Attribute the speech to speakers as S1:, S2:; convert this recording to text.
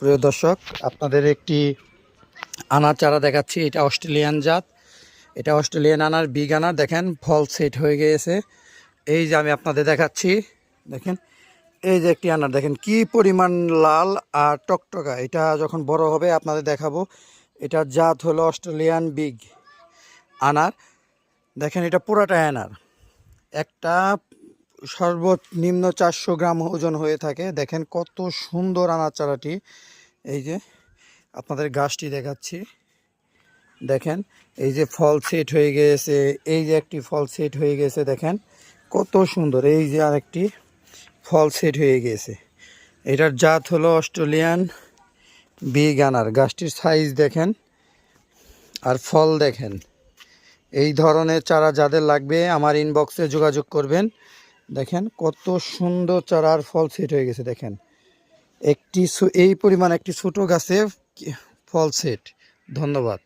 S1: সুপ্রিয় দর্শক, আপনাদের একটি আনার চারা দেখাচ্ছি। এটা অস্ট্রেলিয়ান জাত, এটা অস্ট্রেলিয়ান আনার, বিগ আনার। দেখেন ফল সেট হয়ে গিয়েছে। এই যে আমি আপনাদের দেখাচ্ছি, দেখেন এই যে একটি আনার, দেখেন কি পরিমাণ লাল আর টকটকা। এটা যখন বড় হবে আপনাদের দেখাবো। এটার জাত হলো অস্ট্রেলিয়ান বিগ আনার। দেখেন এটা পুরাটাই আনার, একটা সর্বনিম্ন 400 গ্রাম ওজন হয়ে থাকে। দেখেন কত সুন্দর আনার চারাটি। এই যে আপনাদের গাছটি দেখাচ্ছি, দেখেন এই যে ফল সেট হয়ে গিয়েছে, এই যে একটি ফল সেট হয়ে গেছে, দেখেন কত সুন্দর। এই যে আরেকটি ফল সেট হয়ে গিয়েছে। এটার জাত হলো অস্ট্রেলিয়ান বিগ আনার। গাছটির সাইজ দেখেন আর ফল দেখেন। এই ধরনের চারা যাদের লাগবে আমার ইনবক্সে যোগাযোগ করবেন। দেখেন কত সুন্দর চারার ফল সেট হয়ে গেছে। দেখেন এই পরিমাণ একটি ছোট গাছে ফল সেট। ধন্যবাদ।